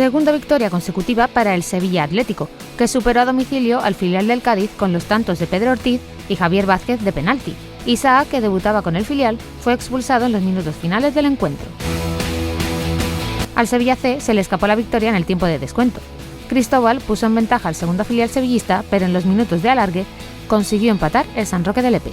Segunda victoria consecutiva para el Sevilla Atlético, que superó a domicilio al filial del Cádiz con los tantos de Pedro Ortiz y Javier Vázquez de penalti. Isaac, que debutaba con el filial, fue expulsado en los minutos finales del encuentro. Al Sevilla C se le escapó la victoria en el tiempo de descuento. Cristóbal puso en ventaja al segundo filial sevillista, pero en los minutos de alargue consiguió empatar el San Roque de Lepe.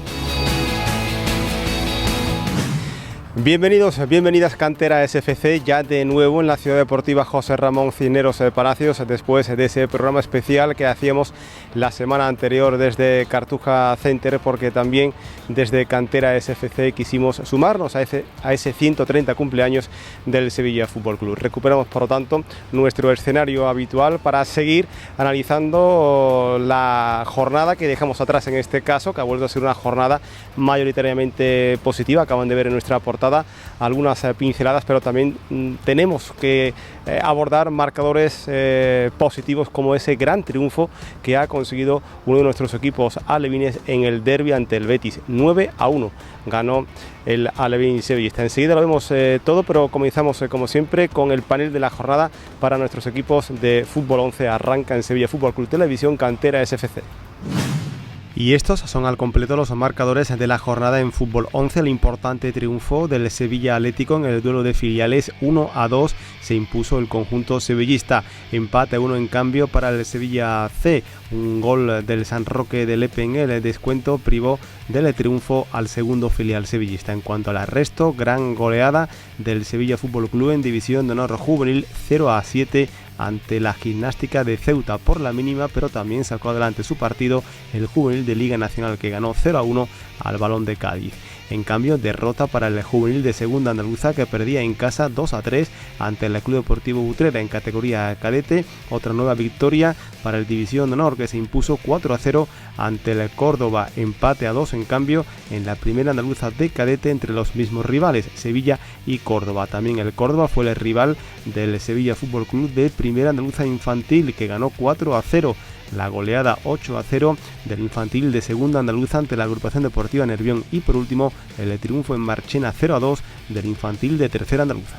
Bienvenidos, bienvenidas Cantera SFC, ya de nuevo en la Ciudad Deportiva José Ramón Cisneros Palacios, después de ese programa especial que hacíamos la semana anterior desde Cartuja Center, porque también desde Cantera SFC quisimos sumarnos a ese 130 cumpleaños del Sevilla Fútbol Club. Recuperamos, por lo tanto, nuestro escenario habitual para seguir analizando la jornada que dejamos atrás en este caso, que ha vuelto a ser una jornada mayoritariamente positiva. Acaban de ver en nuestra portada algunas pinceladas, pero también tenemos que abordar marcadores positivos, como ese gran triunfo que ha conseguido uno de nuestros equipos alevines en el derbi ante el Betis. 9-1 ganó el Alevín sevillista. Enseguida lo vemos todo, pero comenzamos como siempre con el panel de la jornada para nuestros equipos de Fútbol 11. Arranca en Sevilla Fútbol Club Televisión Cantera SFC. Y estos son al completo los marcadores de la jornada en Fútbol 11. El importante triunfo del Sevilla Atlético en el duelo de filiales. 1-2 se impuso el conjunto sevillista. Empate 1 en cambio para el Sevilla C. Un gol del San Roque de Lepe en el descuento privó del triunfo al segundo filial sevillista. En cuanto al resto, gran goleada del Sevilla Fútbol Club en División de Honor Juvenil, 0-7 ante la Gimnástica de Ceuta por la mínima, pero también sacó adelante su partido el Juvenil de Liga Nacional, que ganó 0-1 al Balón de Cádiz. En cambio, derrota para el Juvenil de Segunda Andaluza, que perdía en casa 2-3 ante el Club Deportivo Utrera en categoría cadete. Otra nueva victoria para el División de Honor, que se impuso 4-0 ante el Córdoba. Empate a 2 en cambio en la Primera Andaluza de cadete entre los mismos rivales, Sevilla y Córdoba. También el Córdoba fue el rival del Sevilla Fútbol Club de Primera Andaluza Infantil, que ganó 4-0. La goleada 8-0 del Infantil de Segunda Andaluza ante la Agrupación Deportiva Nervión, y por último el triunfo en Marchena 0-2 del Infantil de Tercera Andaluza.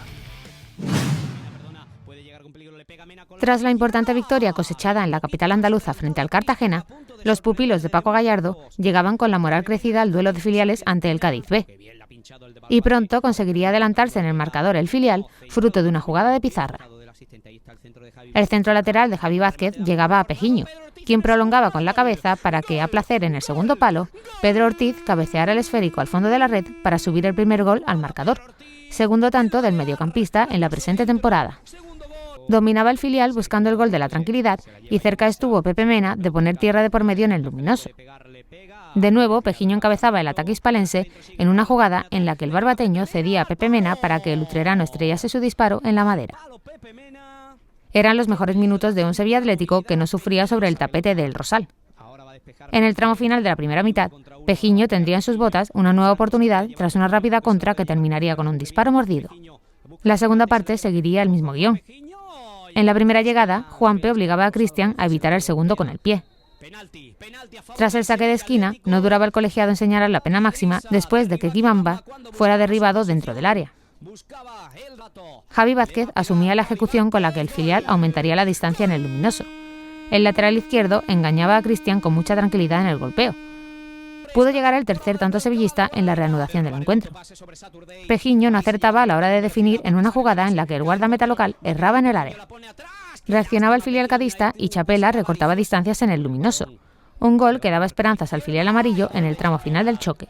Tras la importante victoria cosechada en la capital andaluza frente al Cartagena, los pupilos de Paco Gallardo llegaban con la moral crecida al duelo de filiales ante el Cádiz B. Y pronto conseguiría adelantarse en el marcador el filial, fruto de una jugada de pizarra. El centro lateral de Javi Vázquez llegaba a Pejiño, quien prolongaba con la cabeza para que, a placer en el segundo palo, Pedro Ortiz cabeceara el esférico al fondo de la red para subir el primer gol al marcador, segundo tanto del mediocampista en la presente temporada. Dominaba el filial buscando el gol de la tranquilidad, y cerca estuvo Pepe Mena de poner tierra de por medio en el luminoso. De nuevo, Pejiño encabezaba el ataque hispalense en una jugada en la que el barbateño cedía a Pepe Mena para que el utrerano estrellase su disparo en la madera. Eran los mejores minutos de un Sevilla Atlético que no sufría sobre el tapete del Rosal. En el tramo final de la primera mitad, Pejiño tendría en sus botas una nueva oportunidad tras una rápida contra que terminaría con un disparo mordido. La segunda parte seguiría el mismo guión. En la primera llegada, Juanpe obligaba a Cristian a evitar el segundo con el pie. Tras el saque de esquina, no duraba el colegiado en señalar la pena máxima después de que Guimamba fuera derribado dentro del área. Javi Vázquez asumía la ejecución con la que el filial aumentaría la distancia en el luminoso. El lateral izquierdo engañaba a Cristian con mucha tranquilidad en el golpeo. Pudo llegar el tercer tanto sevillista en la reanudación del encuentro. Pejiño no acertaba a la hora de definir en una jugada en la que el guardameta local erraba en el área. Reaccionaba el filial cadista y Chapela recortaba distancias en el luminoso. Un gol que daba esperanzas al filial amarillo en el tramo final del choque.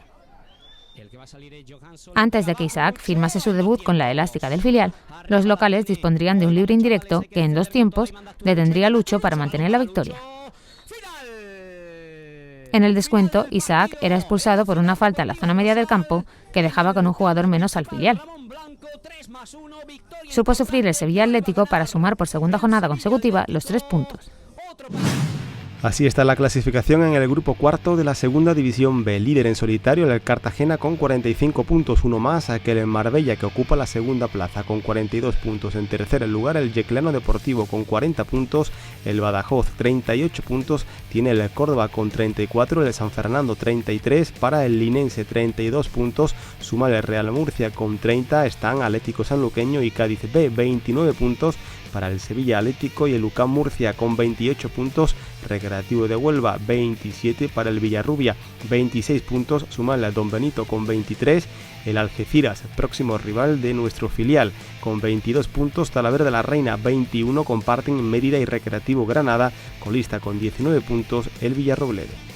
Antes de que Isaac firmase su debut con la elástica del filial, los locales dispondrían de un libre indirecto que en 2 tiempos detendría a Lucho para mantener la victoria. En el descuento, Isaac era expulsado por una falta en la zona media del campo que dejaba con un jugador menos al filial. Supo sufrir el Sevilla Atlético para sumar por segunda jornada consecutiva los 3 puntos. Así está la clasificación en el grupo cuarto de la Segunda División B. Líder en solitario el Cartagena con 45 puntos, uno más que el Marbella, que ocupa la segunda plaza con 42 puntos. En tercer lugar el Yeclano Deportivo con 40 puntos, el Badajoz 38 puntos, tiene el Córdoba con 34, el San Fernando 33, para el Linense 32 puntos, suma el Real Murcia con 30, están Atlético Sanluqueño y Cádiz B 29 puntos, para el Sevilla Atlético y el UCAM Murcia con 28 puntos, Recreativo de Huelva 27 para el Villarrubia, 26 puntos, sumarle a Don Benito con 23, el Algeciras, próximo rival de nuestro filial, con 22 puntos, Talavera de la Reina 21, comparten Mérida y Recreativo Granada, colista con 19 puntos el Villarrobledo.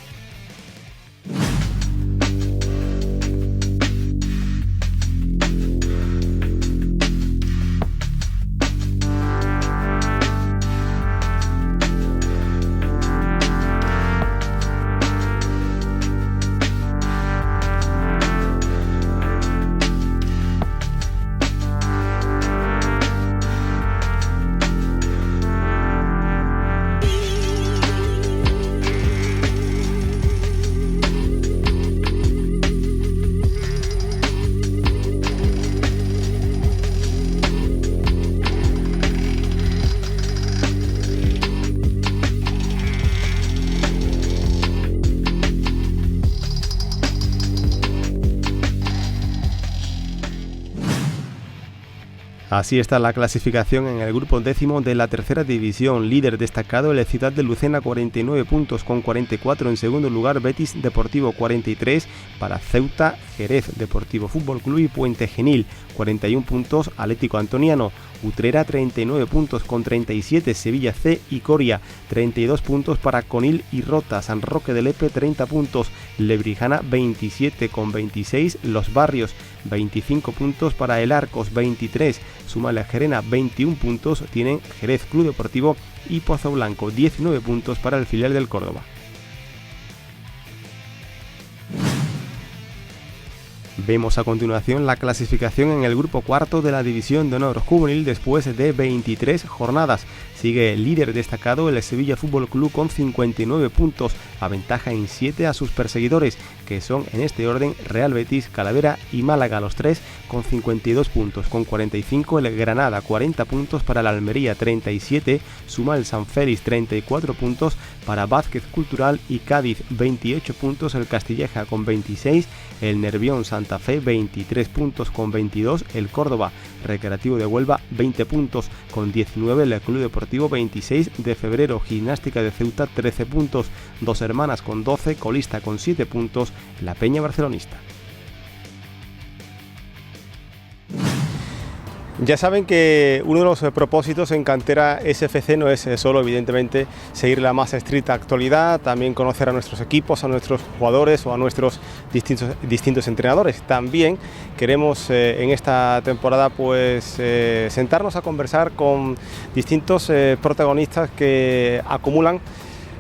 Así está la clasificación en el grupo décimo de la tercera división. Líder destacado el Ciudad de Lucena, 49 puntos con 44. En segundo lugar Betis Deportivo, 43. Para Ceuta, Jerez Deportivo Fútbol Club y Puente Genil, 41 puntos. Atlético Antoniano, Utrera 39 puntos con 37, Sevilla C y Coria 32 puntos para Conil y Rota, San Roque de Lepe 30 puntos, Lebrijana 27 con 26, Los Barrios 25 puntos para el Arcos 23, súmale a Gerena 21 puntos, tienen Jerez Club Deportivo y Pozo Blanco 19 puntos para el filial del Córdoba. Vemos a continuación la clasificación en el grupo cuarto de la División de Honor Juvenil después de 23 jornadas. Sigue el líder destacado el Sevilla Fútbol Club con 59 puntos, aventaja en 7 a sus perseguidores, que son en este orden Real Betis, Calavera y Málaga, los tres con 52 puntos. Con 45 el Granada, 40 puntos para el Almería, 37, suma el San Félix 34 puntos para Vázquez Cultural y Cádiz, 28 puntos el Castilleja con 26, el Nervión Santa Fe 23 puntos con 22, el Córdoba Recreativo de Huelva 20 puntos con 19, el Club Deportivo 26 de febrero, Gimnástica de Ceuta 13 puntos, Dos Hermanas con 12, colista con 7 puntos, la Peña Barcelonista. Ya saben que uno de los propósitos en Cantera SFC no es solo, evidentemente, seguir la más estricta actualidad, también conocer a nuestros equipos, a nuestros jugadores o a nuestros distintos entrenadores. También queremos en esta temporada sentarnos a conversar con distintos protagonistas que acumulan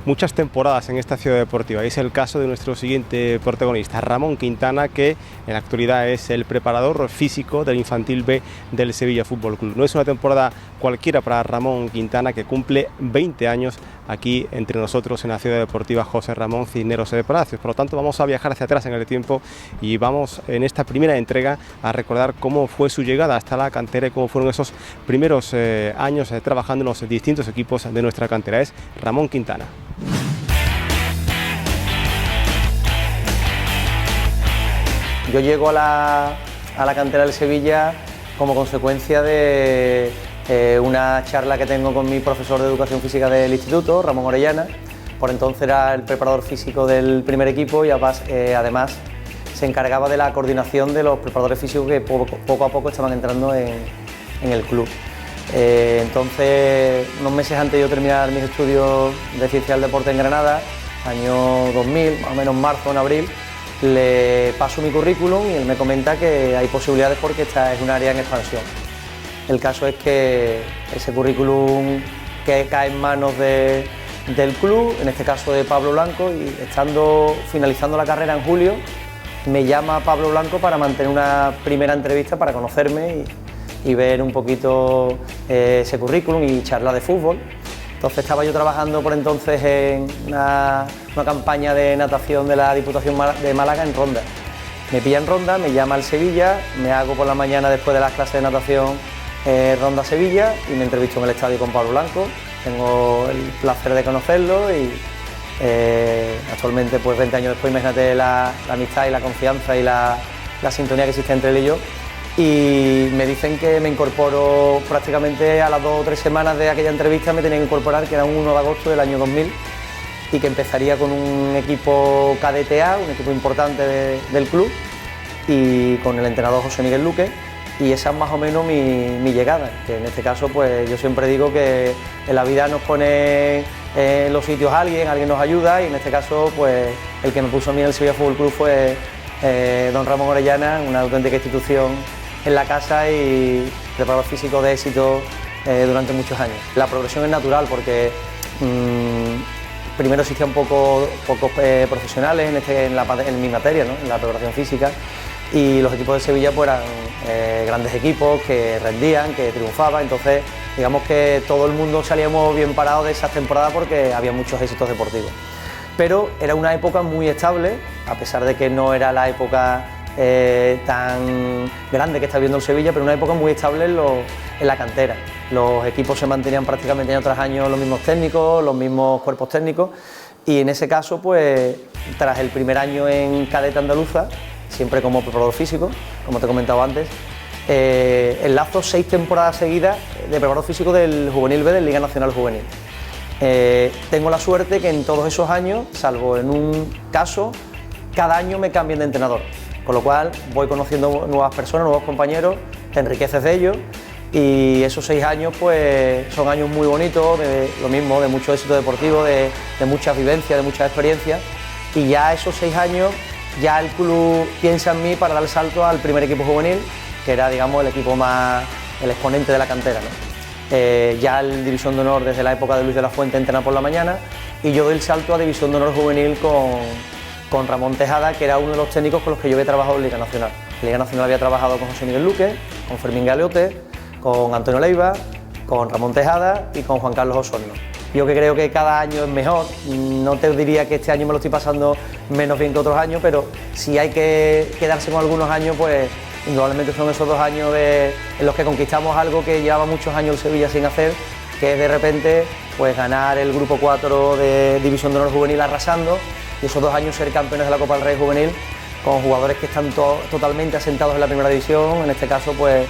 muchas temporadas en esta ciudad deportiva. Y es el caso de nuestro siguiente protagonista, Ramón Quintana, que en la actualidad es el preparador físico del Infantil B del Sevilla Fútbol Club. No es una temporada cualquiera para Ramón Quintana, que cumple 20 años aquí entre nosotros en la ciudad deportiva José Ramón Cisneros de Palacios. Por lo tanto, vamos a viajar hacia atrás en el tiempo y vamos en esta primera entrega a recordar cómo fue su llegada hasta la cantera y cómo fueron esos primeros años trabajando en los distintos equipos de nuestra cantera. Es Ramón Quintana. Yo llego a la cantera del Sevilla como consecuencia de una charla que tengo con mi profesor de educación física del instituto, Ramón Orellana. Por entonces era el preparador físico del primer equipo y además se encargaba de la coordinación de los preparadores físicos que poco a poco estaban entrando en el club. Entonces, unos meses antes de yo terminar mis estudios de Ciencia del Deporte en Granada, año 2000, más o menos marzo o en abril, le paso mi currículum y él me comenta que hay posibilidades porque esta es un área en expansión. El caso es que ese currículum que cae en manos del club, en este caso de Pablo Blanco, y finalizando la carrera en julio, me llama Pablo Blanco para mantener una primera entrevista para conocerme y ver un poquito ese currículum y charlar de fútbol. Entonces estaba yo trabajando por entonces en una campaña de natación de la Diputación de Málaga en Ronda. Me pilla en Ronda, me llama al Sevilla, me hago por la mañana después de las clases de natación Ronda Sevilla y me entrevisto en el estadio con Pablo Blanco. Tengo el placer de conocerlo y actualmente, pues 20 años después, imagínate la amistad y la confianza y la sintonía que existe entre él y yo. y me dicen que me incorporo prácticamente a las 2 o 3 semanas de aquella entrevista, me tenía que incorporar, que era un 1 de agosto del año 2000, y que empezaría con un equipo cadete A, un equipo importante del club, y con el entrenador José Miguel Luque, y esa es más o menos mi llegada, que en este caso pues yo siempre digo que en la vida nos pone en los sitios alguien nos ayuda, y en este caso pues el que me puso a mí en el Sevilla Fútbol Club fue don Ramón Orellana, una auténtica institución en la casa y preparador físico de éxito durante muchos años. La progresión es natural porque primero existían pocos profesionales en mi materia, ¿no? En la preparación física, y los equipos de Sevilla pues eran grandes equipos que rendían, que triunfaban, entonces digamos que todo el mundo salíamos bien parados de esas temporadas porque había muchos éxitos deportivos. Pero era una época muy estable, a pesar de que no era la época tan grande que está viviendo el Sevilla, pero una época muy estable en la cantera. Los equipos se mantenían prácticamente año tras año los mismos técnicos, los mismos cuerpos técnicos, y en ese caso, pues tras el primer año en cadete andaluza, siempre como preparador físico, como te he comentado antes, enlazo 6 temporadas seguidas de preparador físico del Juvenil B, de Liga Nacional Juvenil. Tengo la suerte que en todos esos años, salvo en un caso, cada año me cambian de entrenador, con lo cual voy conociendo nuevas personas, nuevos compañeros, te enriqueces de ellos, y esos 6 años pues son años muy bonitos, lo mismo, de mucho éxito deportivo, de muchas vivencias, de muchas experiencias, y ya esos 6 años ya el club piensa en mí para dar el salto al primer equipo juvenil, que era, digamos, el equipo más, el exponente de la cantera, ¿no? Ya el División de Honor desde la época de Luis de la Fuente entrena por la mañana, y yo doy el salto a División de Honor juvenil con Ramón Tejada, que era uno de los técnicos con los que yo había trabajado en Liga Nacional. En Liga Nacional había trabajado con José Miguel Luque, con Fermín Galeote, con Antonio Leiva, con Ramón Tejada y con Juan Carlos Osorno. Yo que creo que cada año es mejor, no te diría que este año me lo estoy pasando menos bien que otros años, pero si hay que quedarse con algunos años, pues indudablemente son esos 2 años en los que conquistamos algo que llevaba muchos años el Sevilla sin hacer, que es de repente pues ganar el Grupo 4 de División de Honor Juvenil arrasando, y esos 2 años ser campeones de la Copa del Rey Juvenil con jugadores que están totalmente asentados en la primera división. En este caso pues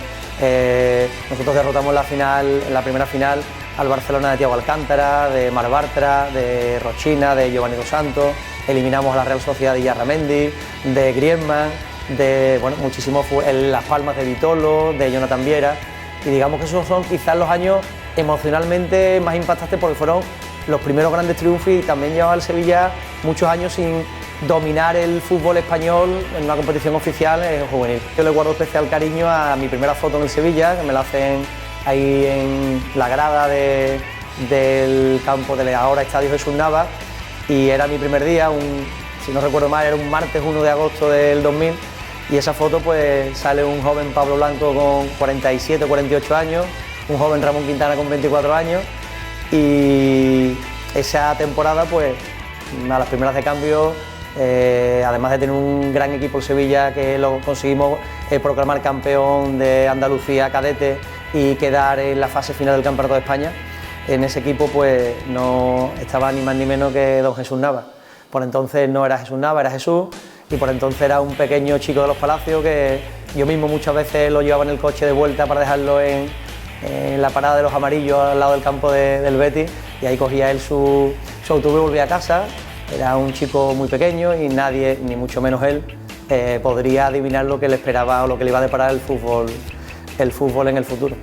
nosotros derrotamos en la primera final al Barcelona de Thiago Alcántara, de Mar Bartra, de Rochina, de Giovanni Dos Santos, eliminamos a la Real Sociedad de Yarramendi, de Griezmann, de muchísimos, Las Palmas de Vitolo, de Jonathan Viera, y digamos que esos son quizás los años emocionalmente más impactantes porque fueron los primeros grandes triunfos, y también llevaba el Sevilla muchos años sin dominar el fútbol español en una competición oficial juvenil. Yo le guardo especial cariño a mi primera foto en el Sevilla, que me la hacen ahí en la grada del campo del ahora Estadio Jesús Navas, y era mi primer día, si no recuerdo mal, era un martes 1 de agosto del 2000, y esa foto pues sale un joven Pablo Blanco con 47 o 48 años, un joven Ramón Quintana con 24 años, y esa temporada pues a las primeras de cambio, además de tener un gran equipo el Sevilla, que lo conseguimos proclamar campeón de Andalucía cadete y quedar en la fase final del Campeonato de España, en ese equipo pues no estaba ni más ni menos que don Jesús Nava. Por entonces no era Jesús Nava, era Jesús, y por entonces era un pequeño chico de los Palacios que yo mismo muchas veces lo llevaba en el coche de vuelta para dejarlo en la parada de los Amarillos al lado del campo del Betis, y ahí cogía él su autobús y volvía a casa. Era un chico muy pequeño y nadie, ni mucho menos él, podría adivinar lo que le esperaba o lo que le iba a deparar el fútbol en el futuro.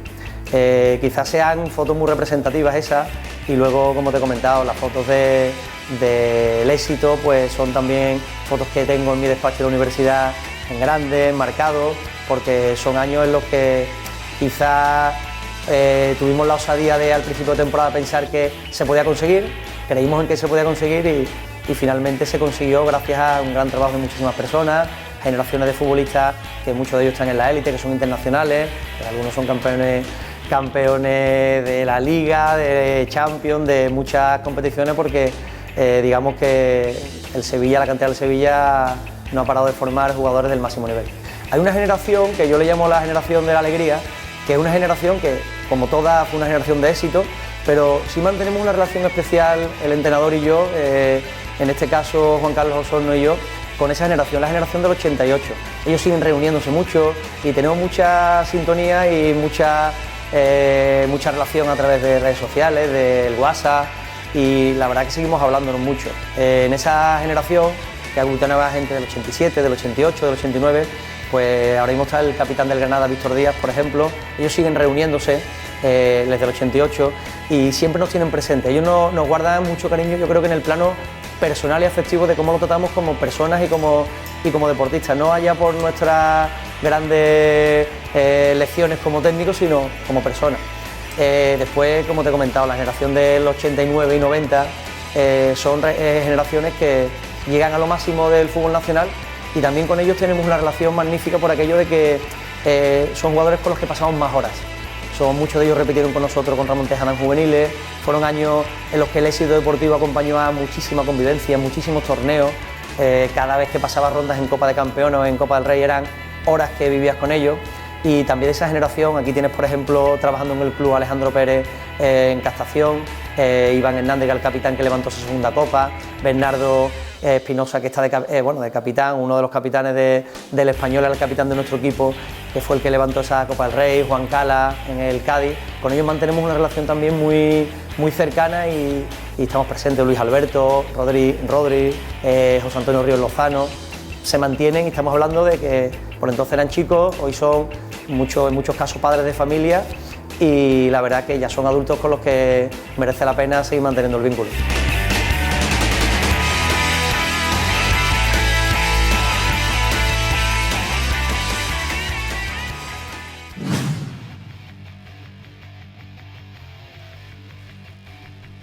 Quizás sean fotos muy representativas esas, y luego, como te he comentado, las fotos del éxito pues son también fotos que tengo en mi despacho de la universidad en grande, marcados, porque son años en los que quizás tuvimos la osadía de al principio de temporada pensar que se podía conseguir, creímos en que se podía conseguir, y finalmente se consiguió gracias a un gran trabajo de muchísimas personas, generaciones de futbolistas que muchos de ellos están en la élite, que son internacionales, que algunos son campeones de la Liga, de Champions, de muchas competiciones, porque digamos que el Sevilla, la cantera del Sevilla no ha parado de formar jugadores del máximo nivel. Hay una generación que yo le llamo la generación de la alegría, que es una generación que, como toda, fue una generación de éxito, pero sí mantenemos una relación especial el entrenador y yo, en este caso Juan Carlos Osorno y yo, con esa generación, la generación del 88. Ellos siguen reuniéndose mucho y tenemos mucha sintonía y mucha relación a través de redes sociales, del WhatsApp, y la verdad que seguimos hablándonos mucho. En esa generación que aglutinaba gente del 87, del 88, del 89, pues ahora mismo está el capitán del Granada, Víctor Díaz, por ejemplo. Ellos siguen reuniéndose desde el 88 y siempre nos tienen presentes. Ellos nos guardan mucho cariño, yo creo que en el plano personal y afectivo de cómo lo tratamos como personas y como deportistas, no allá por nuestras grandes lecciones como técnicos, sino como personas. Después, como te he comentado, la generación del 89 y 90 son generaciones que llegan a lo máximo del fútbol nacional, y también con ellos tenemos una relación magnífica por aquello de que son jugadores con los que pasamos más horas. Muchos de ellos repitieron con nosotros con Ramón Tejada en juveniles. Fueron años en los que el éxito deportivo acompañó a muchísima convivencia, muchísimos torneos. Cada vez que pasaba rondas en Copa de Campeones o en Copa del Rey eran horas que vivías con ellos. Y también de esa generación, aquí tienes por ejemplo trabajando en el club Alejandro Pérez en Castación, Iván Hernández, que es el capitán que levantó su segunda copa, Bernardo Espinosa, que está de capitán, uno de los capitanes del Español, era el capitán de nuestro equipo, que fue el que levantó esa Copa del Rey, Juan Cala en el Cádiz. Con ellos mantenemos una relación también muy cercana y estamos presentes. Luis Alberto, Rodri, José Antonio Ríos Lozano, se mantienen, y estamos hablando de que por entonces eran chicos, hoy son en muchos casos padres de familia, y la verdad que ya son adultos con los que merece la pena seguir manteniendo el vínculo.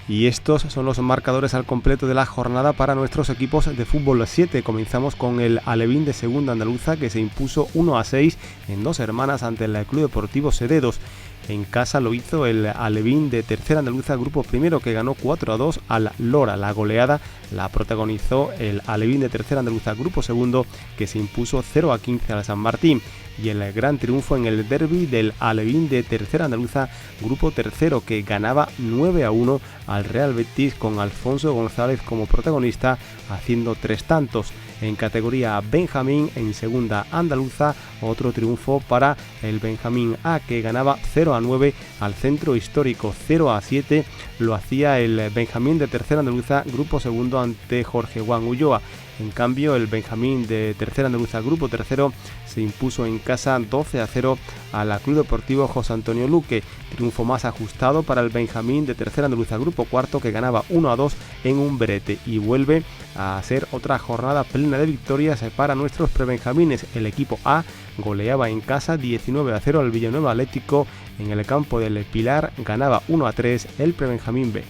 Y estos son los marcadores al completo de la jornada para nuestros equipos de fútbol 7. Comenzamos con el Alevín de Segunda Andaluza, que se impuso 1-6 en Dos Hermanas ante el Club Deportivo Seredos. En casa lo hizo el Alevín de Tercera Andaluza Grupo Primero, que ganó 4-2 al Lora. La goleada la protagonizó el Alevín de Tercera Andaluza Grupo Segundo, que se impuso 0-15 al San Martín. Y el gran triunfo en el derbi del Alevín de Tercera Andaluza Grupo Tercero, que ganaba 9-1 al Real Betis, con Alfonso González como protagonista, haciendo 3 tantos. En categoría Benjamín, en Segunda Andaluza, otro triunfo para el Benjamín A, que ganaba 0-9 al Centro Histórico. 0-7 lo hacía el Benjamín de Tercera Andaluza Grupo Segundo ante Jorge Juan Ulloa. En cambio, el Benjamín de Tercera Andaluza Grupo Tercero se impuso en casa 12-0 a la Club Deportivo José Antonio Luque. Triunfo más ajustado para el Benjamín de Tercera Andaluza Grupo Cuarto, que ganaba 1-2 en Umberete, y vuelve a ser otra jornada plena de victorias para nuestros prebenjamines. El equipo A goleaba en casa 19-0 al Villanueva Atlético. En el campo del Pilar ganaba 1-3 el prebenjamín B.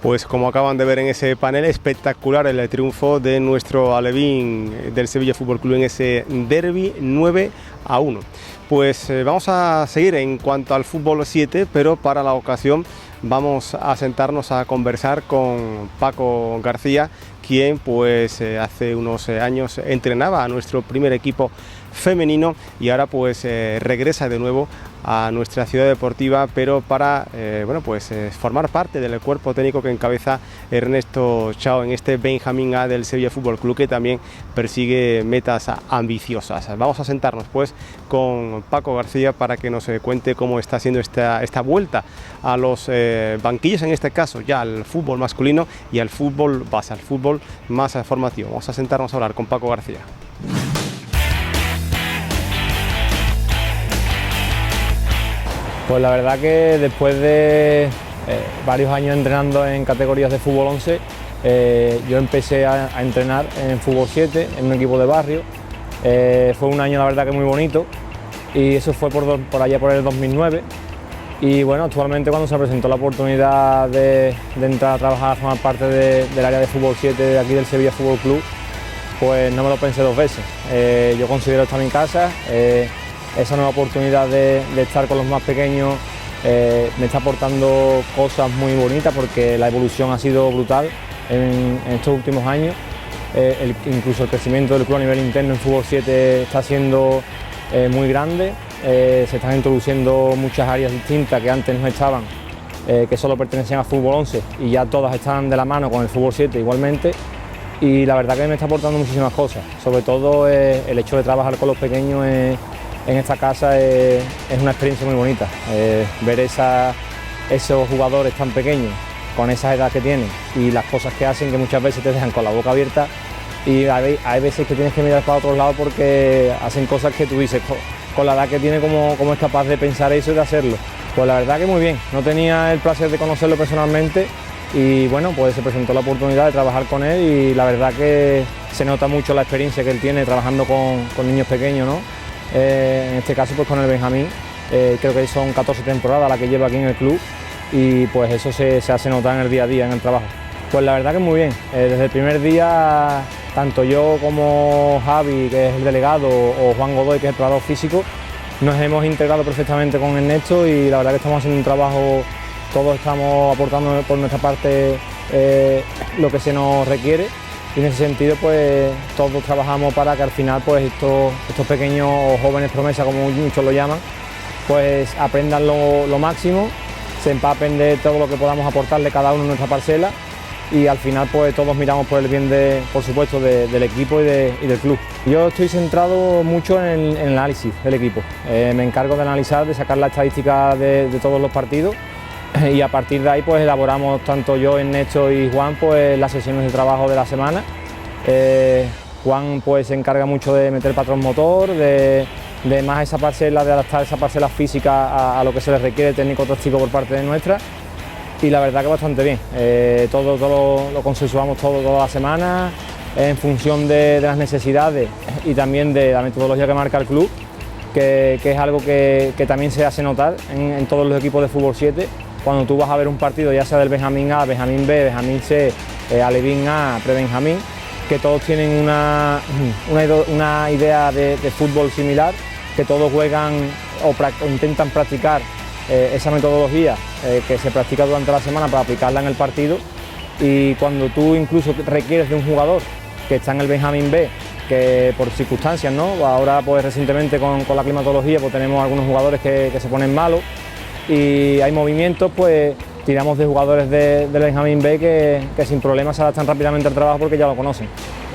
Pues como acaban de ver en ese panel, espectacular el triunfo de nuestro Alevín del Sevilla Fútbol Club en ese derbi 9-1. Pues vamos a seguir en cuanto al fútbol 7, pero para la ocasión vamos a sentarnos a conversar con Paco García, quien pues hace unos años entrenaba a nuestro primer equipo femenino y ahora pues regresa de nuevo a nuestra ciudad deportiva, pero para formar parte del cuerpo técnico que encabeza Ernesto Chao en este Benjamín A del Sevilla Fútbol Club, que también persigue metas ambiciosas. Vamos a sentarnos pues con Paco García para que nos cuente cómo está siendo esta vuelta a los banquillos, en este caso ya al fútbol masculino y al fútbol base, al fútbol más formativo. Vamos a sentarnos a hablar con Paco García. Pues la verdad que después de varios años entrenando en categorías de fútbol 11, yo empecé a entrenar en fútbol 7, en un equipo de barrio. Fue un año la verdad que muy bonito, y eso fue por allá por el 2009. Y bueno, actualmente cuando se presentó la oportunidad de entrar a trabajar, a formar parte del área de fútbol 7 de aquí del Sevilla Fútbol Club, pues no me lo pensé 2 veces. Yo considero estar en casa. Esa nueva oportunidad de estar con los más pequeños me está aportando cosas muy bonitas, porque la evolución ha sido brutal en estos últimos años. Incluso el crecimiento del club a nivel interno en fútbol 7 está siendo muy grande. Se están introduciendo muchas áreas distintas que antes no estaban, que solo pertenecían a fútbol 11, y ya todas están de la mano con el fútbol 7 igualmente. y la verdad que me está aportando muchísimas cosas, sobre todo el hecho de trabajar con los pequeños en esta casa es una experiencia muy bonita. Ver esos jugadores tan pequeños, con esa edad que tienen y las cosas que hacen, que muchas veces te dejan con la boca abierta, y hay veces que tienes que mirar para otro lado porque hacen cosas que tú dices, con la edad que tiene, ¿cómo es capaz de pensar eso y de hacerlo? Pues la verdad que muy bien, no tenía el placer de conocerlo personalmente y bueno, pues se presentó la oportunidad de trabajar con él y la verdad que se nota mucho la experiencia que él tiene trabajando con niños pequeños, ¿no? En este caso pues con el Benjamín, creo que son 14 temporadas la que lleva aquí en el club y pues eso se hace notar en el día a día, en el trabajo. Pues la verdad que muy bien, desde el primer día, tanto yo como Javi, que es el delegado, o Juan Godoy, que es el preparador físico, nos hemos integrado perfectamente con Ernesto y la verdad que estamos haciendo un trabajo, todos estamos aportando por nuestra parte lo que se nos requiere y en ese sentido pues todos trabajamos para que al final pues estos pequeños o jóvenes promesas, como muchos lo llaman, pues aprendan lo máximo, se empapen de todo lo que podamos aportarle cada uno en nuestra parcela y al final pues todos miramos por el bien, por supuesto, del equipo y del club. Yo estoy centrado mucho en el análisis del equipo. Me encargo de analizar, de sacar la estadística de todos los partidos y a partir de ahí pues elaboramos tanto yo, Ernesto y Juan pues las sesiones de trabajo de la semana. Juan pues se encarga mucho de meter patrón motor, de más esa parcela, de adaptar esa parcela física a lo que se les requiere técnico-táctico por parte de nuestra. Y la verdad que bastante bien, todo lo consensuamos toda la semana en función de las necesidades y también de la metodología que marca el club, que es algo que también se hace notar en todos los equipos de fútbol 7. Cuando tú vas a ver un partido, ya sea del Benjamín A, Benjamín B, Benjamín C, Alevín A, Pre-Benjamín, que todos tienen una idea de fútbol similar, que todos juegan o intentan practicar esa metodología que se practica durante la semana para aplicarla en el partido, y cuando tú incluso requieres de un jugador que está en el Benjamín B, que por circunstancias, ¿no? Ahora pues recientemente con la climatología pues tenemos algunos jugadores que se ponen malos y hay movimientos, pues tiramos de jugadores del Benjamín B que sin problemas se adaptan rápidamente al trabajo porque ya lo conocen.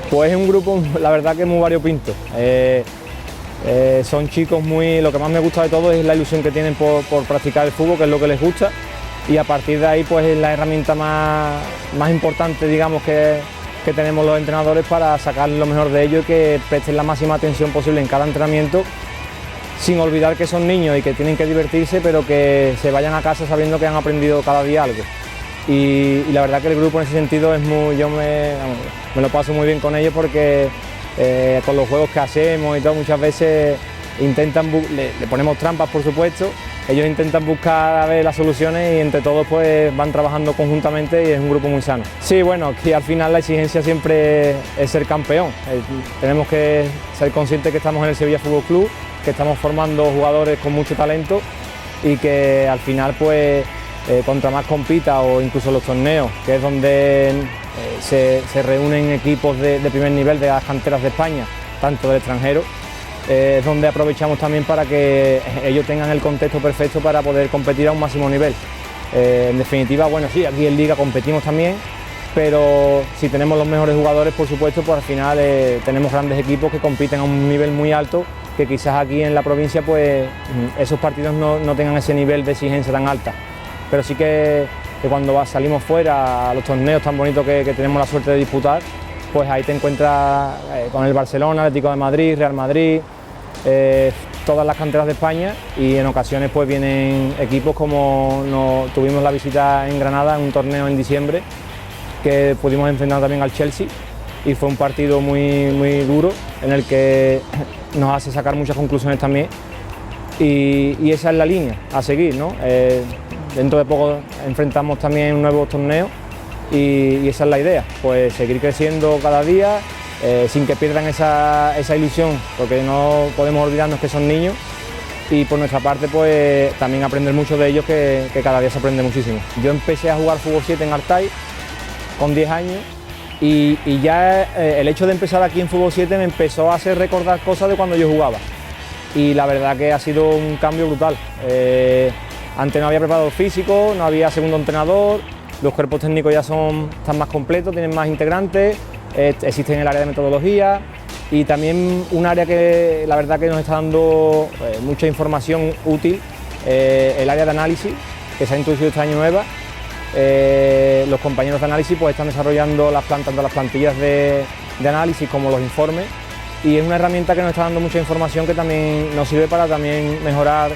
Pues es un grupo, la verdad que muy variopinto. Son chicos lo que más me gusta de todo es la ilusión que tienen por practicar el fútbol, que es lo que les gusta, y a partir de ahí pues es la herramienta más importante, digamos, que tenemos los entrenadores para sacar lo mejor de ellos y que presten la máxima atención posible en cada entrenamiento, sin olvidar que son niños y que tienen que divertirse, pero que se vayan a casa sabiendo que han aprendido cada día algo. Y la verdad que el grupo en ese sentido yo me lo paso muy bien con ellos porque con los juegos que hacemos y todo, muchas veces le ponemos trampas, por supuesto, ellos intentan buscar a ver las soluciones y entre todos pues van trabajando conjuntamente y es un grupo muy sano. Sí, bueno, aquí al final la exigencia siempre es ser campeón. Tenemos que ser conscientes que estamos en el Sevilla Fútbol Club, que estamos formando jugadores con mucho talento y que al final pues contra más compita o incluso los torneos, que es donde se reúnen equipos de primer nivel de las canteras de España, tanto del extranjero, es donde aprovechamos también para que ellos tengan el contexto perfecto para poder competir a un máximo nivel. En definitiva, bueno, sí, aquí en Liga competimos también, pero si tenemos los mejores jugadores, por supuesto, pues al final tenemos grandes equipos que compiten a un nivel muy alto, que quizás aquí en la provincia pues esos partidos no tengan ese nivel de exigencia tan alta. Pero sí que cuando salimos fuera a los torneos tan bonitos que tenemos la suerte de disputar, pues ahí te encuentras con el Barcelona, Atlético de Madrid, Real Madrid, todas las canteras de España, y en ocasiones pues vienen equipos como tuvimos la visita en Granada en un torneo en diciembre, que pudimos enfrentar también al Chelsea y fue un partido muy duro en el que nos hace sacar muchas conclusiones también y esa es la línea a seguir, ¿no? Dentro de poco enfrentamos también un nuevo torneo y esa es la idea, pues seguir creciendo cada día sin que pierdan esa ilusión, porque no podemos olvidarnos que son niños, y por nuestra parte pues también aprender mucho de ellos, que cada día se aprende muchísimo. Yo empecé a jugar fútbol 7 en Artay con 10 años y ya el hecho de empezar aquí en fútbol 7 me empezó a hacer recordar cosas de cuando yo jugaba, y la verdad que ha sido un cambio brutal. Antes no había preparador físico, no había segundo entrenador, los cuerpos técnicos ya están más completos, tienen más integrantes, existe en el área de metodología y también un área que la verdad que nos está dando mucha información útil, el área de análisis que se ha introducido este año nueva. Los compañeros de análisis pues están desarrollando tanto las plantillas de análisis como los informes, y es una herramienta que nos está dando mucha información que también nos sirve para también mejorar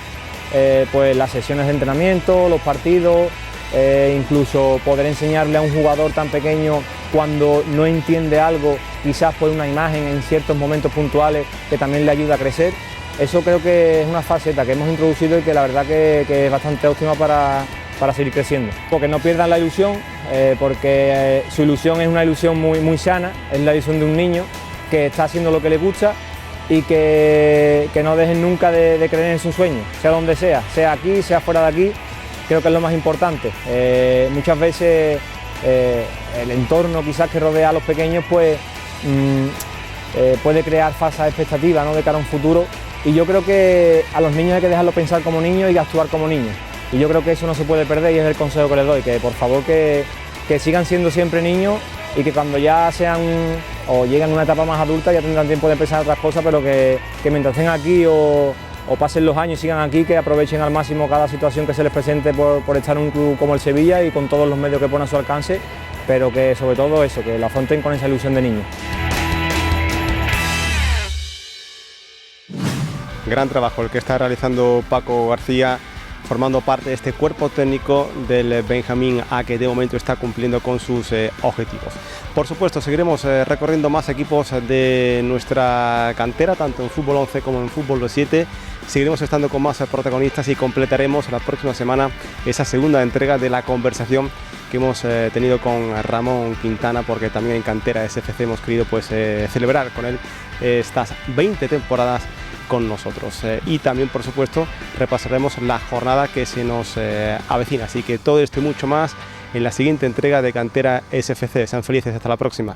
pues las sesiones de entrenamiento, los partidos, incluso poder enseñarle a un jugador tan pequeño cuando no entiende algo, quizás por una imagen en ciertos momentos puntuales que también le ayuda a crecer. Eso creo que es una faceta que hemos introducido y que la verdad que es bastante óptima para seguir creciendo. Porque no pierdan la ilusión, porque su ilusión es una ilusión muy sana, es la ilusión de un niño que está haciendo lo que le gusta y que no dejen nunca de creer en su sueño, sea donde sea aquí, sea fuera de aquí, creo que es lo más importante. Muchas veces el entorno quizás que rodea a los pequeños pues puede crear falsas expectativas, ¿no?, de cara a un futuro, y yo creo que a los niños hay que dejarlos pensar como niños y actuar como niños, y yo creo que eso no se puede perder y es el consejo que les doy, que por favor que sigan siendo siempre niños y que cuando ya sean o lleguen a una etapa más adulta ya tendrán tiempo de pensar otras cosas, pero que mientras estén aquí o pasen los años y sigan aquí, que aprovechen al máximo cada situación que se les presente por estar en un club como el Sevilla y con todos los medios que ponen a su alcance, pero que sobre todo eso, que lo afronten con esa ilusión de niños. Gran trabajo el que está realizando Paco García, formando parte de este cuerpo técnico del Benjamín A, que de momento está cumpliendo con sus objetivos. Por supuesto, seguiremos recorriendo más equipos de nuestra cantera, tanto en fútbol 11 como en fútbol 7. Seguiremos estando con más protagonistas y completaremos la próxima semana esa segunda entrega de la conversación que hemos tenido con Ramón Quintana, porque también en Cantera SFC hemos querido celebrar con él estas 20 temporadas con nosotros, y también por supuesto repasaremos la jornada que se nos avecina, así que todo esto y mucho más en la siguiente entrega de Cantera SFC. Sean felices, hasta la próxima.